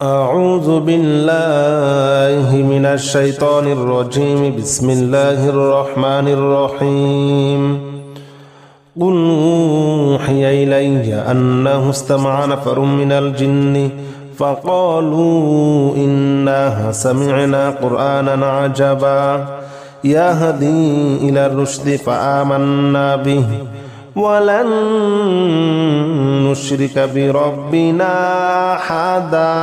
أعوذ بالله من الشيطان الرجيم. بسم الله الرحمن الرحيم. قل أوحي إلي أنه استمع نفر من الجن فقالوا إنا سمعنا قرآنا عجبا يهدي إلى الرشد فآمنا به ولن نشرك بربنا أحدا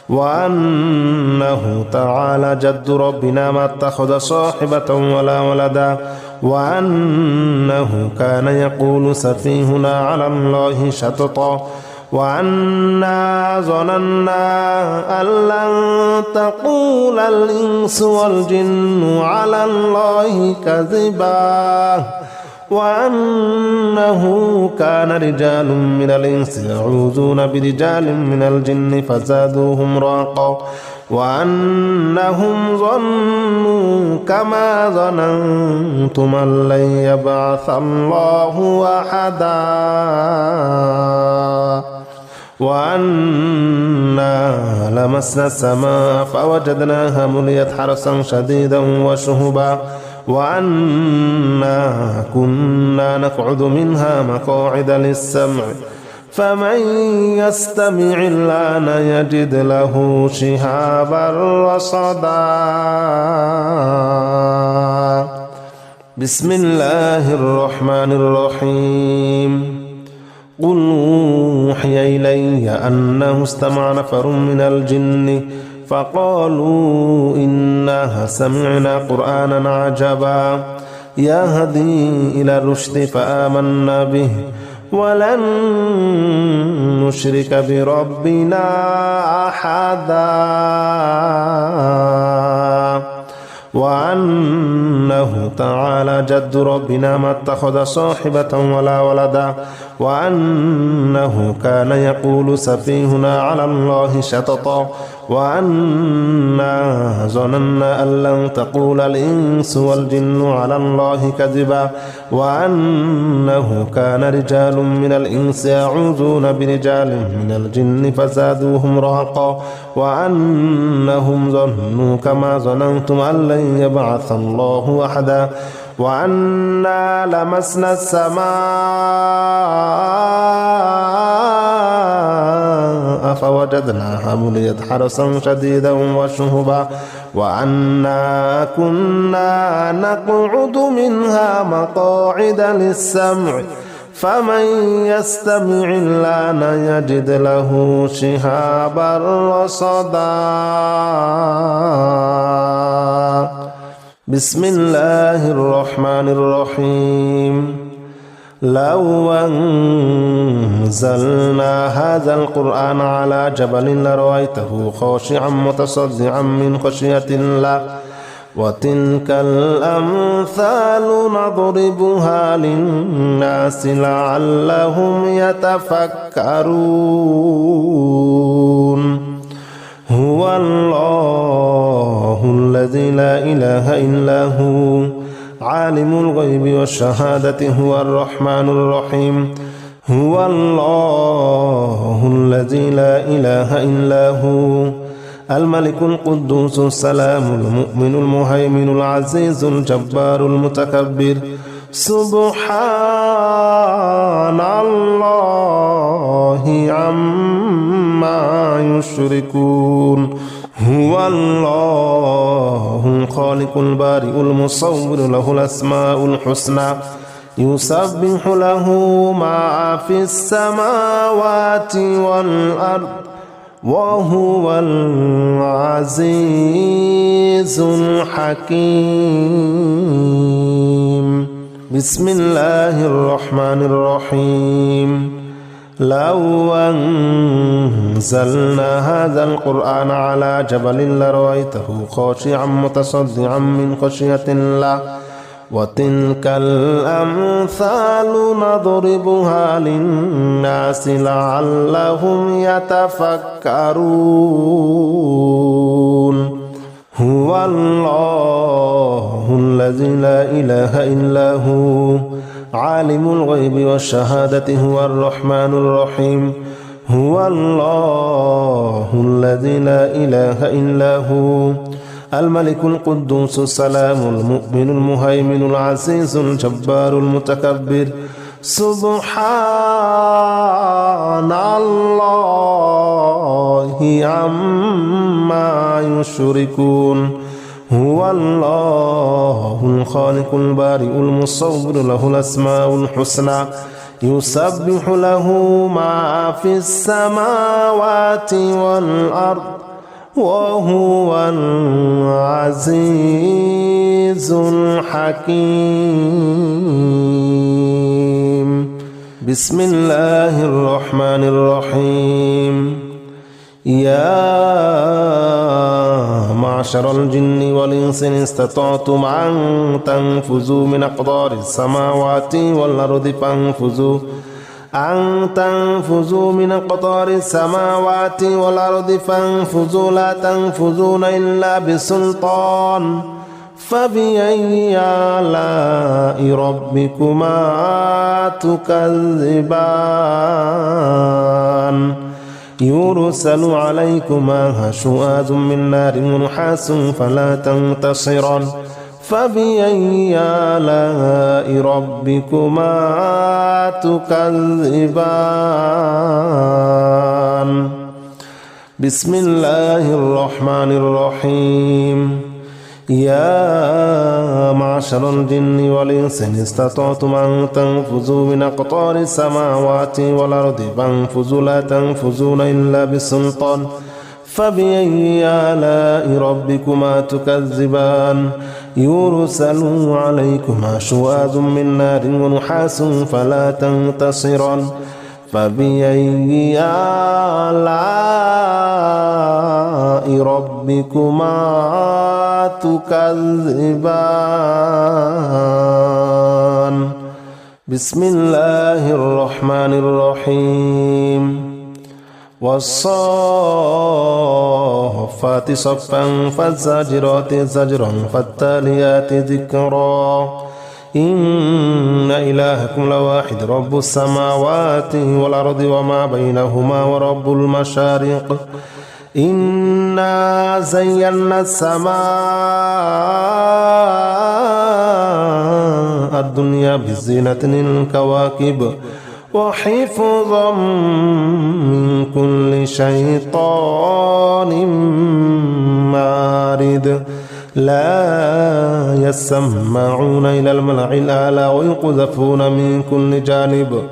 وأنه تعالى جد ربنا ما اتخذ صاحبة ولا ولدا وأنه كان يقول سفيهنا على الله شططا وأنا ظننا أن لن تقول الإنس والجن على الله كذبا وأنه كان رجال من الإنس يعوذون برجال من الجن فزادوهم رهقا وأنهم ظنوا كما ظننتم أن لن يبعث الله أحدا وأنا لمسنا السماء فوجدناها مليت حرسا شديدا وشهبا وأنا كنا نقعد منها مقاعد للسمع فمن يستمع الآن يجد له شهابا رصدا. بسم الله الرحمن الرحيم. قل أوحي إلي أنه استمع نفر من الجن فقالوا إنا سمعنا قرآنا عجبا يهدي إلى الرشد فآمنا به ولن نشرك بربنا أحدا وأنه تعالى جد ربنا ما اتخذ صاحبة ولا ولدا وأنه كان يقول سفيهنا على الله شططا وأنا ظننا أن لن تقول الإنس والجن على الله كذبا وأنه كان رجال من الإنس يعوذون برجال من الجن فزادوهم رهقا وأنهم ظنوا كما ظننتم أن لن يبعث الله أحدا وأنا لمسنا السماء فوجدناها مليت حرسا شديدا وشهبا وأنا كنا نقعد منها مقاعد للسمع فمن يستمع الآن يجد له شهابا رصدا. بسم الله الرحمن الرحيم. لو أنزلنا هذا القرآن على جبل لرأيته خاشعا متصدعا من خشية الله وتلك الأمثال نضربها للناس لعلهم يتفكرون. هو الله الذي لا إله إلا هو عالم الغيب والشهادة هو الرحمن الرحيم. هو الله الذي لا إله إلا هو الملك القدوس السلام المؤمن المهيمن العزيز الجبار المتكبر. سبحان الله عما يشركون. هو الله الخالق البارئ المصور له الأسماء الحسنى يسبح له ما في السماوات والأرض وهو العزيز الحكيم. بسم الله الرحمن الرحيم. لو أنزلنا هذا القرآن على جبل لرأيته خاشعا متصدعا من خشية الله وتلك الأمثال نضربها للناس لعلهم يتفكرون. هو الله الذي لا إله إلا هو عالم الغيب والشهادة هو الرحمن الرحيم. هو الله الذي لا إله إلا هو الملك القدوس السلام المؤمن المهيمن العزيز الجبار المتكبر سبحان الله عما يشركون هو الله الخالق البارئ المصور له الأسماء الحسنى يسبح له ما في السماوات والأرض وهو العزيز الحكيم بسم الله الرحمن الرحيم يا معشر الجن والإنس إن استطعتم أن تنفذوا من أقطار السماوات والأرض فانفذوا من أقطار السماوات والأرض فانفذوا لا تنفذون إلا بسلطان فبأي آلاء ربكما تكذبان يرسل عليكما شواظ من نار ونحاس فلا تنتصران فبأي آلاء ربكما تكذبان بسم الله الرحمن الرحيم يا معشر الجن والإنس إن استطعتم أن تنفذوا من أقطار السماوات والأرض فانفذوا لا تنفذون إلا بسلطان فبأي آلاء ربكما تكذبان يرسل عليكما شواظ من نار ونحاس فلا تنتصران فبأي آلاء ربكما تكذبان بسم الله الرحمن الرحيم والصافات صفا فالزاجرات زجرا فالتاليات ذكرا إن إلهكم لواحد رب السماوات والأرض وما بينهما ورب المشارق إنا زينا السماء الدنيا بزينة الكواكب وحفظا من كل شيطان مارد لا يسمعون إلى الملأ الأعلى ويقذفون من كل جانب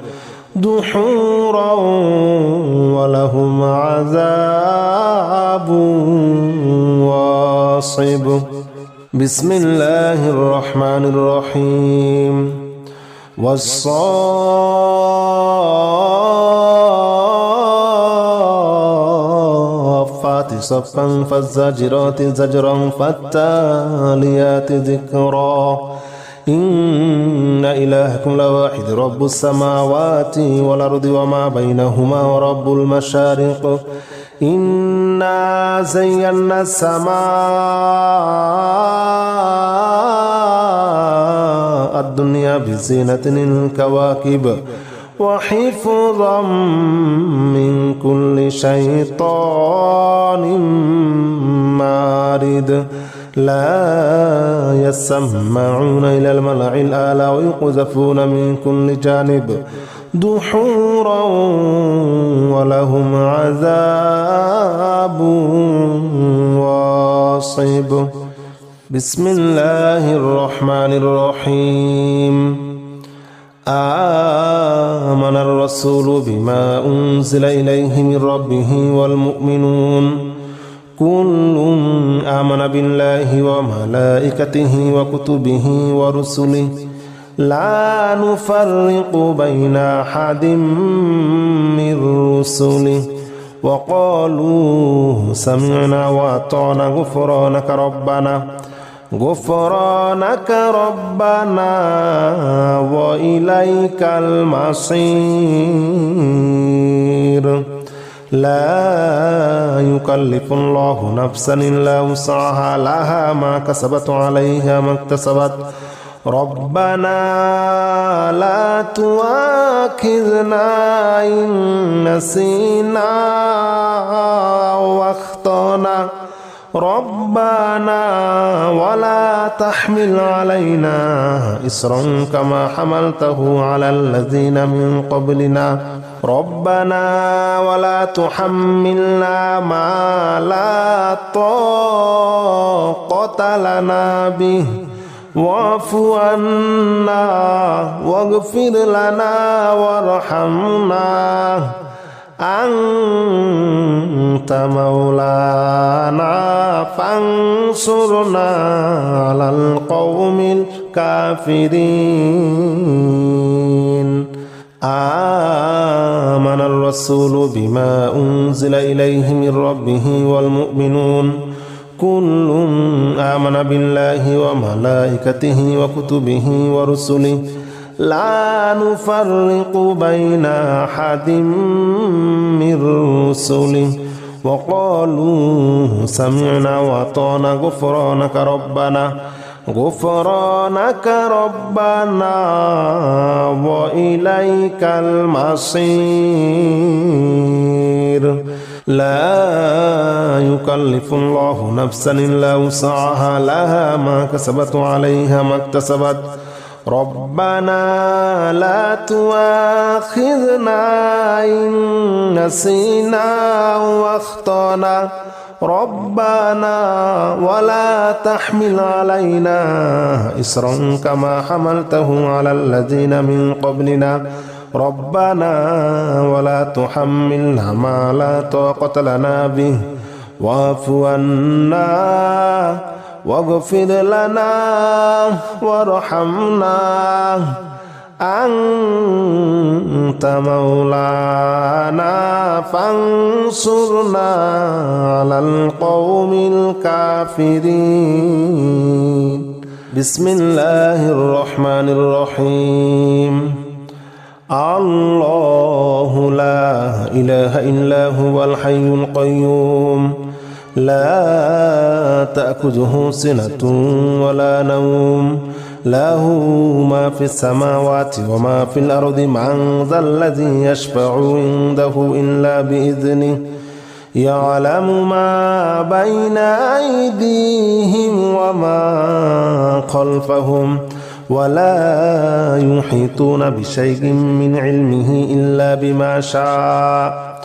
دحورا ولهم عذاب واصب بسم الله الرحمن الرحيم والصافات صفا فالزاجرات زجرا فالتاليات ذكرا إن إلهكم لواحد رب السماوات والأرض وما بينهما ورب المشارق إنا زينا السماء الدنيا بزينة الكواكب وحفظا من كل شيطان مارد لا يسمعون إلى الملأ الأعلى ويقذفون من كل جانب دحورا ولهم عذاب واصب بسم الله الرحمن الرحيم آمن الرسول بما أنزل إليه من ربه والمؤمنون كل آمن بالله وملائكته وكتبه ورسله لا نفرق بين أحد من رسله وقالوا سمعنا وأطعنا غفرانك ربنا وإليك المصير لا يكلف الله نفسا إلا وسعها لها ما كسبت عليها ما اكتسبت ربنا لا تؤاخذنا إن نسينا واخطأنا ربنا ولا تحمل علينا إصرا كما حملته على الذين من قبلنا ربنا ولا تحملنا ما لا طاقة لنا به واعف عنا واغفر لنا وارحمنا أنت مولانا فانصرنا على القوم الكافرين آمن الرسول بما أنزل إليه من ربه والمؤمنون كل آمن بالله وملائكته وكتبه ورسله لا نفرق بين أحد من رسله وقالوا سمعنا وأطعنا غفرانك ربنا وإليك المصير لا يكلف الله نفسا إلا وسعها لها ما كسبت وعليها ما اكتسبت ربنا لا تؤاخذنا إن نسينا واخطأنا ربنا ولا تحمل علينا إصرا كما حملته على الذين من قبلنا ربنا ولا تحملنا ما لا طاقة لنا به واعف عنا واغفر لنا وارحمنا أنت مولانا فانصرنا على القوم الكافرين بسم الله الرحمن الرحيم الله لا إله إلا هو الحي القيوم لا تأخذه سنة ولا نوم له ما في السماوات وما في الأرض من ذا الذي يشفع عنده إلا بإذنه يعلم ما بين أيديهم وما خلفهم ولا يحيطون بشيء من علمه إلا بما شاء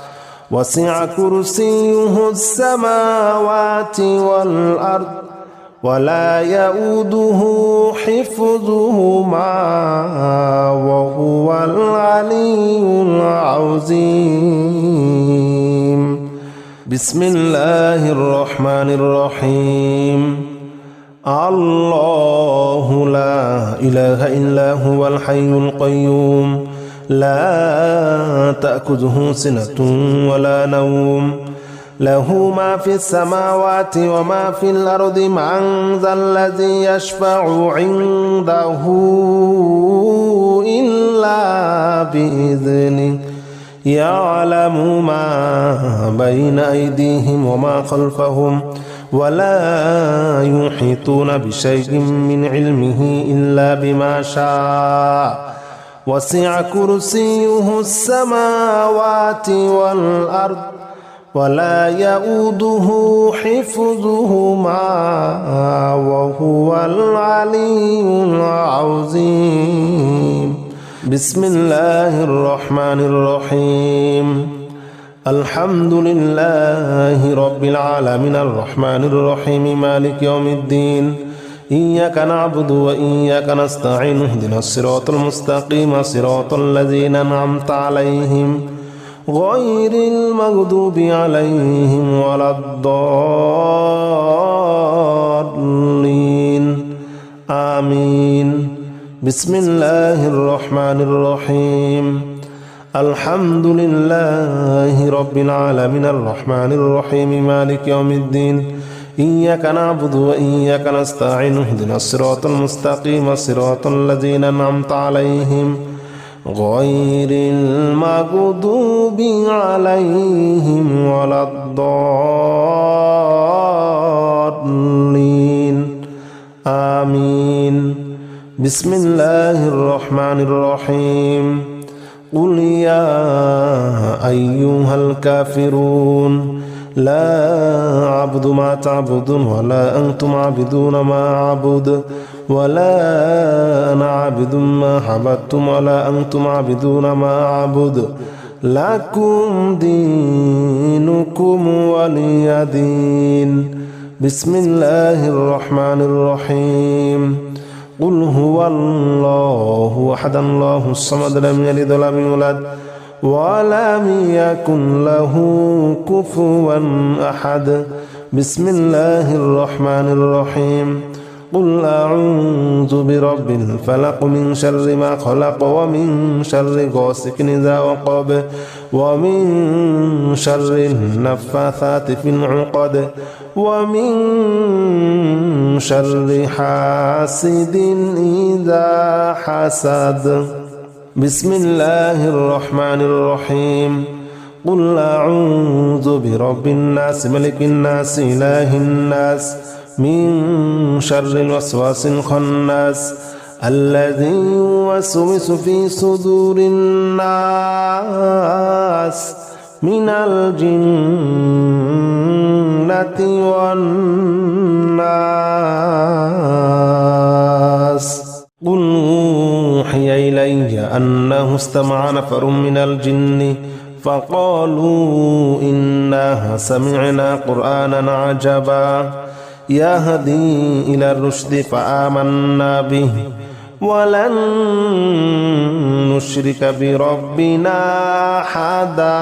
وسع كرسيه السماوات والأرض ولا يؤوده حفظهما وهو العلي العظيم بسم الله الرحمن الرحيم الله لا إله إلا هو الحي القيوم لا تأخذه سنة ولا نوم له ما في السماوات وما في الأرض من ذا الذي يشفع عنده إلا بإذنه يعلم ما بين أيديهم وما خلفهم ولا يحيطون بشيء من علمه إلا بما شاء وسع كرسيه السماوات والأرض ولا يؤوده حفظهما وهو العلي العظيم بسم الله الرحمن الرحيم الحمد لله رب العالمين الرحمن الرحيم مالك يوم الدين إياك نعبد وإياك نستعين اهدنا الصراط المستقيم صراط الذين أنعمت عليهم غير المغضوب عليهم ولا الضالين آمين بسم الله الرحمن الرحيم الحمد لله رب العالمين الرحمن الرحيم مالك يوم الدين إياك نعبد وإياك نستعين اهدنا الصراط المستقيم صراط الذين أنعمت عليهم غير المغضوب عليهم ولا الضالين آمين بسم الله الرحمن الرحيم قل يا أيها الكافرون لا أعبد ما تعبدون ولا أنتم عابدون ما أعبد ولا أنا عابد ما عبدتم ولا أنتم عابدون ما أعبد لكم دينكم ولي دين. بسم الله الرحمن الرحيم قل هو الله أحد الله الصمد لم يلد ولم يولد ولم يكن له كفوا أحد. بسم الله الرحمن الرحيم قل أعوذ برب الفلق من شر ما خلق ومن شر غاسق إذا وقب ومن شر النفاثات في العقد ومن شر حاسد إذا حسد. بسم الله الرحمن الرحيم قل أعوذ برب الناس ملك الناس إله الناس من شر الوسواس الخناس الذي يوسوس في صدور الناس من الجنة والناس. قل أوحي إلي أنه استمع نفر من الجن فقالوا إنا سمعنا قرآنا عجبا يهدي إلى الرشد فآمنا به ولن نشرك بربنا أحدا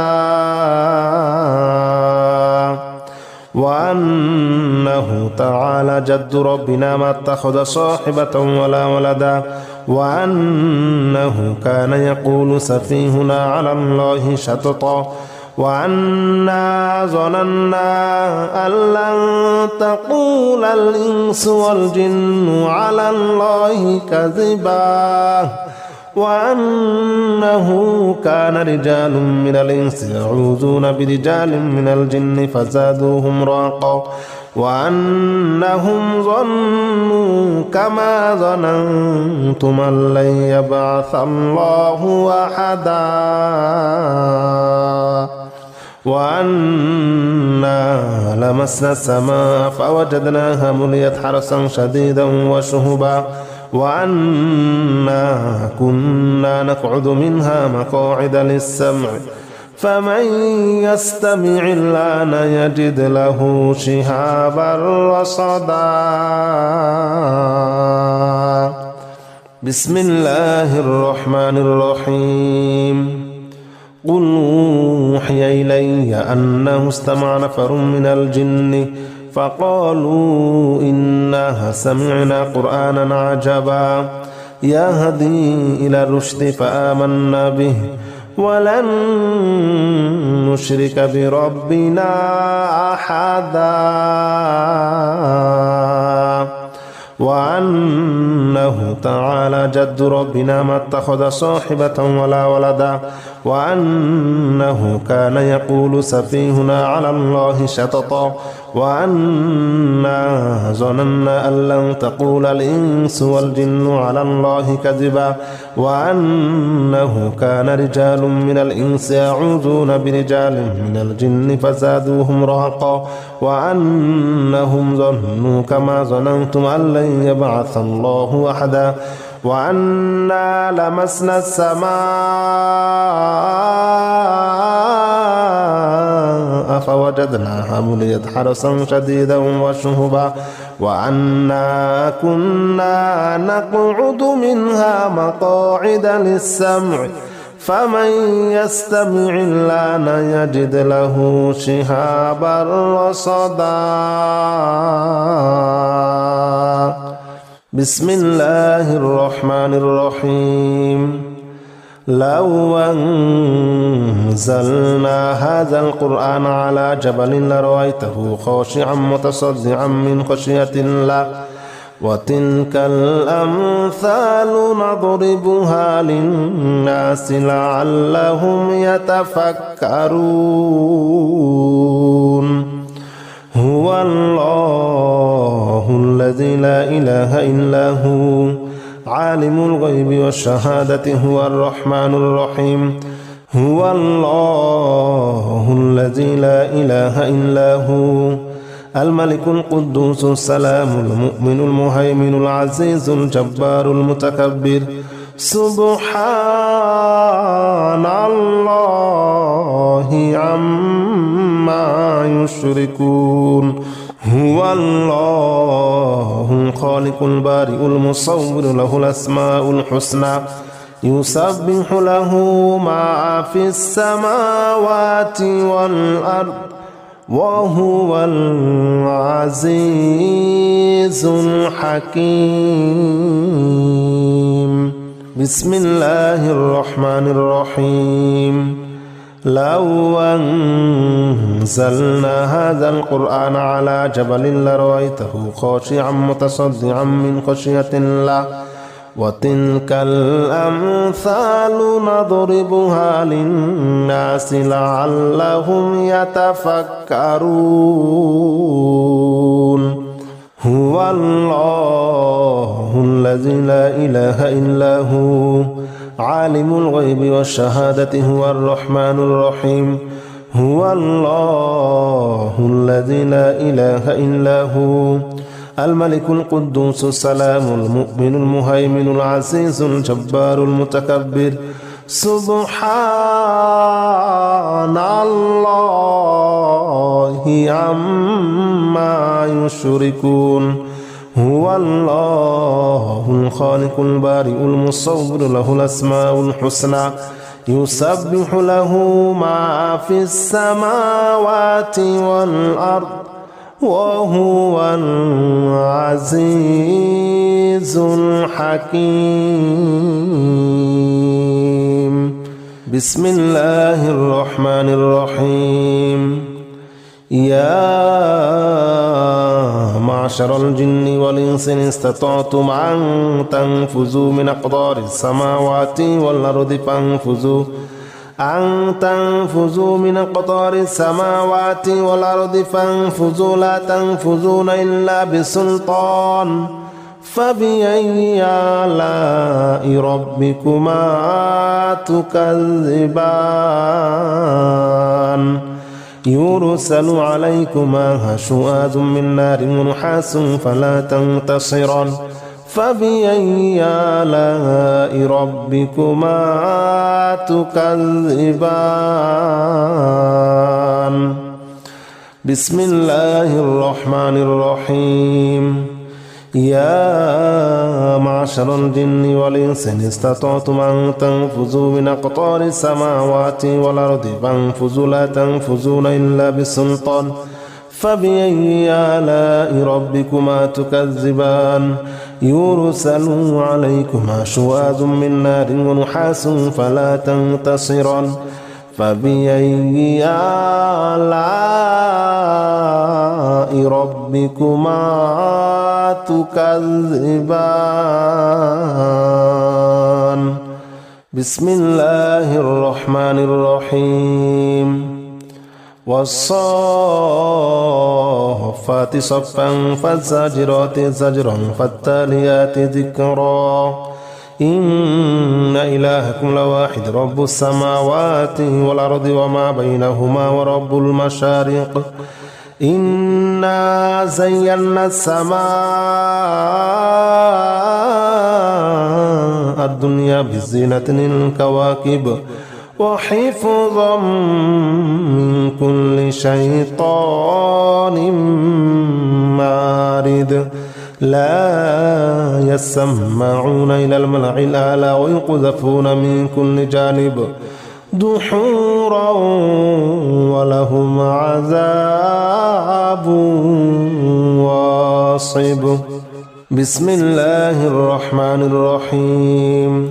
وأنه تعالى جد ربنا ما اتخذ صاحبة ولا ولدا وأنه كان يقول سفيهنا على الله شططا وأنا ظننا أن لن تقول الإنس والجن على الله كذبا وأنه كان رجال من الإنس يعوذون برجال من الجن فزادوهم رهقا وأنهم ظنوا كما ظننتم أن لن يبعث الله أحدا وأنا لمسنا السماء فوجدناها مليت حرسا شديدا وشهبا وأنا كنا نقعد منها مقاعد للسمع فمن يستمع الآن يجد له شهابا رصدا. بسم الله الرحمن الرحيم قل أوحي إلي أنه استمع نفر من الجن فقالوا إنا سمعنا قرآنا عجبا يهدي إلى الرشد فآمنا به ولن نشرك بربنا أحدا وأنه تعالى جد ربنا ما اتخذ صاحبة ولا ولدا وأنه كان يقول سفيهنا على الله شططا وأنا ظننا أن لن تقول الإنس والجن على الله كذبا وأنه كان رجال من الإنس يعوذون برجال من الجن فزادوهم رهقا وأنهم ظنوا كما ظننتم أن لن يبعث الله أحدا وأنا لمسنا السماء فوجدناها مليت حرسا شديدا وشهبا وأنا كنا نقعد منها مقاعد للسمع فمن يستمع الآن يجد له شهابا رصدا. بسم الله الرحمن الرحيم لو أنزلنا هذا القرآن على جبل لرأيته خاشعا متصدعا من خشية الله وتلك الأمثال نضربها للناس لعلهم يتفكرون. هو الله الذي لا إله إلا هو عالم الغيب والشهادة هو الرحمن الرحيم هو الله الذي لا إله إلا هو الملك القدوس السلام المؤمن المهيمن العزيز الجبار المتكبر سبحان الله عما يشركون هو الله الخالق البارئ المصور له الأسماء الحسنى يسبح له ما في السماوات والأرض وهو العزيز الحكيم بسم الله الرحمن الرحيم لو أنزلنا هذا القرآن على جبل لرأيته خاشعا متصدعا من خشية الله وتلك الأمثال نضربها للناس لعلهم يتفكرون هو الله الذي لا إله إلا هو عالم الغيب والشهادة هو الرحمن الرحيم هو الله الذي لا إله إلا هو الملك القدوس السلام المؤمن المهيمن العزيز الجبار المتكبر سبحان الله عما يشركون هو الله الخالق البارئ المصور له الأسماء الحسنى يسبح له ما في السماوات والأرض وهو العزيز الحكيم بسم الله الرحمن الرحيم يا معشر الجن والإنس إن استطعتم أن تنفذوا من أقطار السماوات والأرض فانفذوا من أقطار السماوات والأرض فانفذوا لا تنفذون إلا بسلطان فبأي آلاء ربكما تكذبان يرسل عليكما شواظ من نار ونحاس فلا تنتصران فبأي آلاء ربكما تكذبان بسم الله الرحمن الرحيم يا معشر الجن والإنس إن استطعتم أن تنفذوا من أقطار السماوات والأرض فانفذوا لا تنفذون إلا بسلطان فبأي آلاء ربكما تكذبان يرسل عليكما شواظ من نار ونحاس فلا تنتصران فبأي آلاء ربكما تكذبان بسم الله الرحمن الرحيم والصافات صفا فالزاجرات زجرا فالتاليات ذكرا إن إلهكم لواحد رب السماوات والأرض وما بينهما ورب المشارق إنا زينا السماء الدنيا بزينة الكواكب وحفظا من كل شيطان مارد لا يسمعون إلى الملأ الأعلى ويقذفون من كل جانب دحورا ولهم عذاب واصب بسم الله الرحمن الرحيم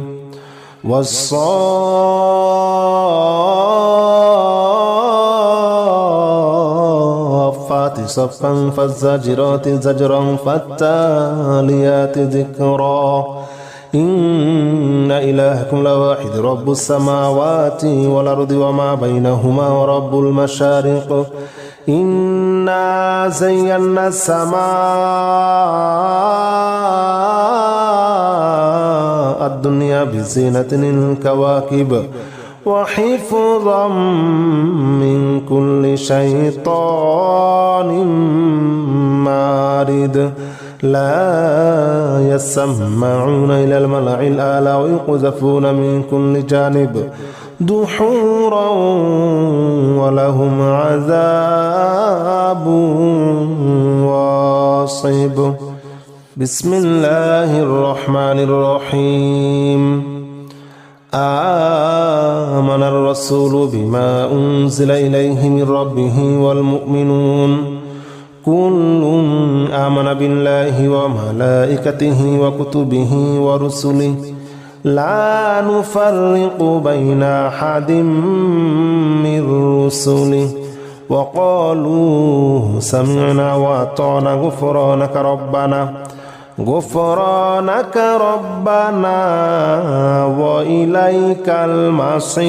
والصافات صفا فالزاجرات زجرا فالتاليات ذكرا إن إلهكم لواحد رب السماوات والأرض وما بينهما ورب المشارق إنا زينا السماء الدنيا بزينة الكواكب وحفظا من كل شيطان مارد لا يسمعون إلى الملأ الأعلى ويقذفون من كل جانب دحورا ولهم عذاب واصب. بسم الله الرحمن الرحيم. آمن الرسول بما أنزل إليه من ربه والمؤمنون كل آمن بالله وملائكته وكتبه ورسله لا نفرق بين أحد من رسله وقالوا سمعنا وأطعنا غفرانك ربنا وإليك المصير.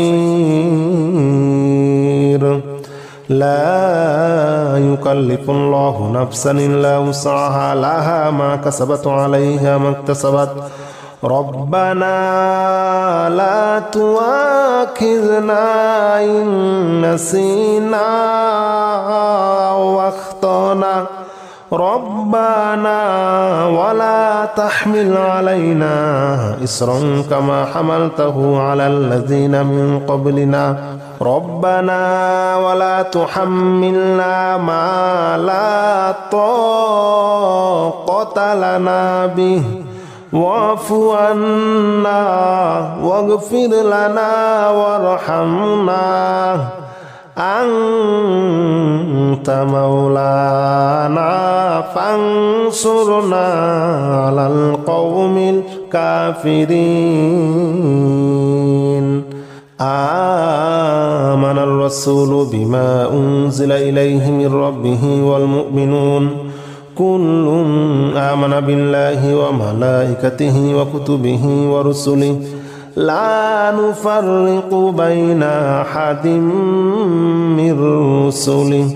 لا يكلف الله نفسا إلا وسعها لها ما كسبت عليها ما اكتسبت ربنا لا تؤاخذنا إن نسينا واخطأنا ربنا ولا تحمل علينا إصرا كما حملته على الذين من قبلنا ربنا ولا تحملنا ما لا طاقة لنا به واعف عنا واغفر لنا وارحمنا أنت مولانا فانصرنا على القوم الكافرين. آمن الرسول بما أنزل إليه من ربه والمؤمنون كل آمن بالله وملائكته وكتبه ورسله لا نفرق بين أحد من رسله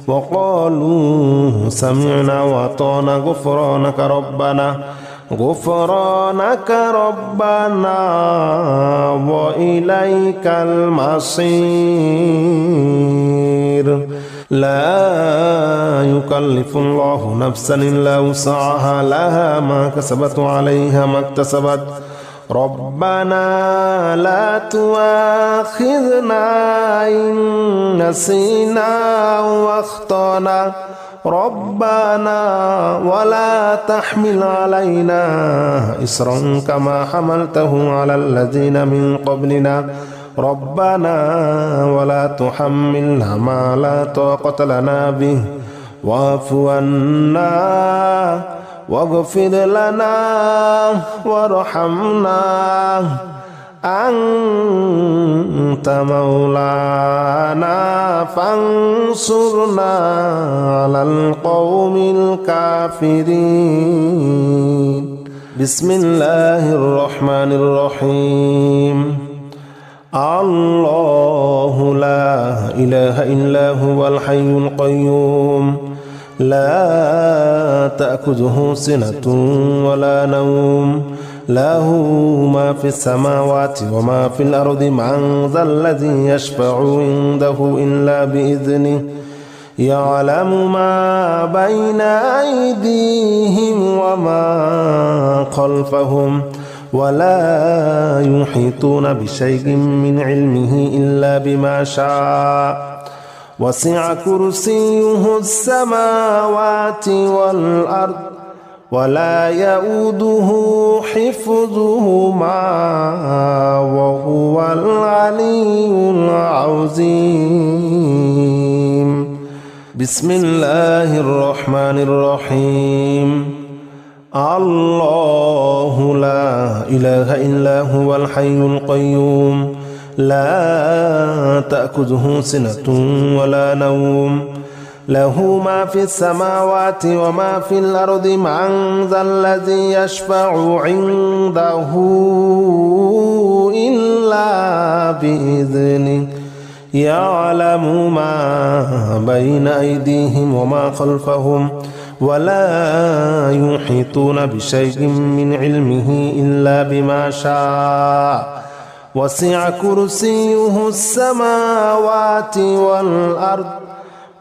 وقالوا سمعنا وأطعنا غفرانك ربنا وإليك المصير. لا يكلف الله نفسا إلا وسعها لها ما كسبت عليها ما اكتسبت ربنا لا تؤاخذنا إن نسينا واخطأنا ربنا ولا تحمل علينا إصرا كما حملته على الذين من قبلنا ربنا ولا تحملنا ما لا طاقة لنا به واعف عنا واغفر لنا وارحمنا أنت مولانا فانصرنا على القوم الكافرين. بسم الله الرحمن الرحيم. الله لا إله إلا هو الحي القيوم لا تأخذه سنة ولا نوم له ما في السماوات وما في الأرض من ذا الذي يشفع عنده إلا بإذنه يعلم ما بين أيديهم وما خلفهم ولا يحيطون بشيء من علمه إلا بما شاء وسع كرسيه السماوات والأرض ولا يؤوده حفظهما وهو العلي العظيم. بسم الله الرحمن الرحيم. الله لا إله إلا هو الحي القيوم لا تأخذه سنة ولا نوم له ما في السماوات وما في الأرض من ذا الذي يشفع عنده إلا بإذنه يعلم ما بين أيديهم وما خلفهم ولا يحيطون بشيء من علمه إلا بما شاء وسع كرسيه السماوات والأرض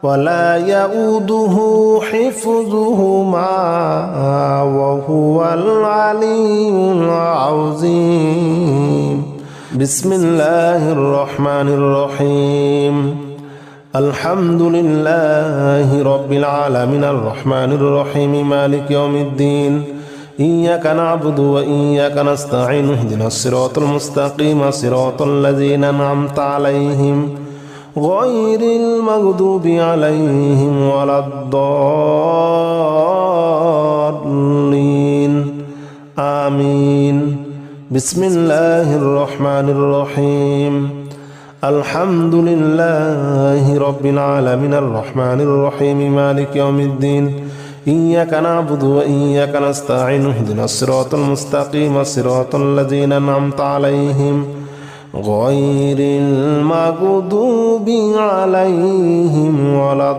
ولا يؤوده حفظهما وهو العلي العظيم. بسم الله الرحمن الرحيم. الحمد لله رب العالمين الرحمن الرحيم مالك يوم الدين إياك نعبد وإياك نستعين اهدنا الصراط المستقيم صراط الذين أنعمت عليهم غير المغضوب عليهم ولا الضالين آمين. بسم الله الرحمن الرحيم. الحمد لله رب العالمين الرحمن الرحيم مالك يوم الدين إياك نعبد وإياك نستعين اهدنا الصراط المستقيم صراط الذين أنعمت عليهم غير المغضوب عليهم ولا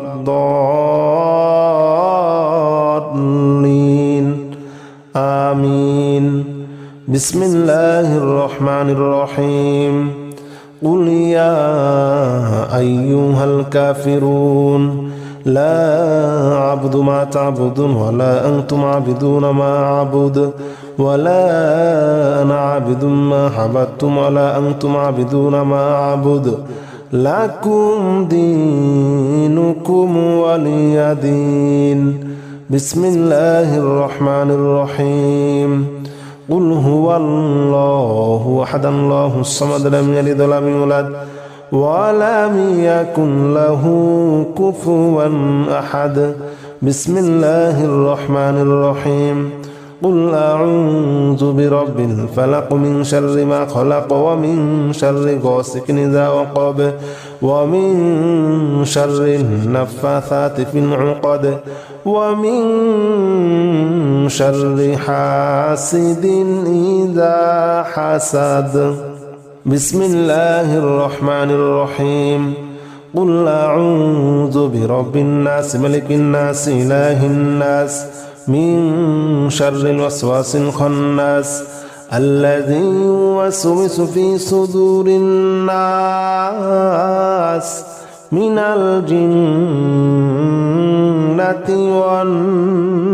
الضالين آمين. بسم الله الرحمن الرحيم. قل يا أيها الكافرون لا أعبد ما تعبدون ولا أنتم عابدون ما أعبد ولا أنا عابد ما عبدتم ولا أنتم عابدون ما أعبد لكم دينكم ولي دين. بسم الله الرحمن الرحيم. قل هو الله أحد الله الصمد لم يلد ولم يولد ولم يكن له كفوا أحد. بسم الله الرحمن الرحيم. قل أعوذ برب الفلق من شر ما خلق ومن شر غاسق إذا وقب ومن شر النفاثات في العقد ومن شر حاسد إذا حسد. بسم الله الرحمن الرحيم. قل أعوذ برب الناس ملك الناس إله الناس من شر الوسواس الخناس الذي يوسوس في صدور الناس من الجنة والناس.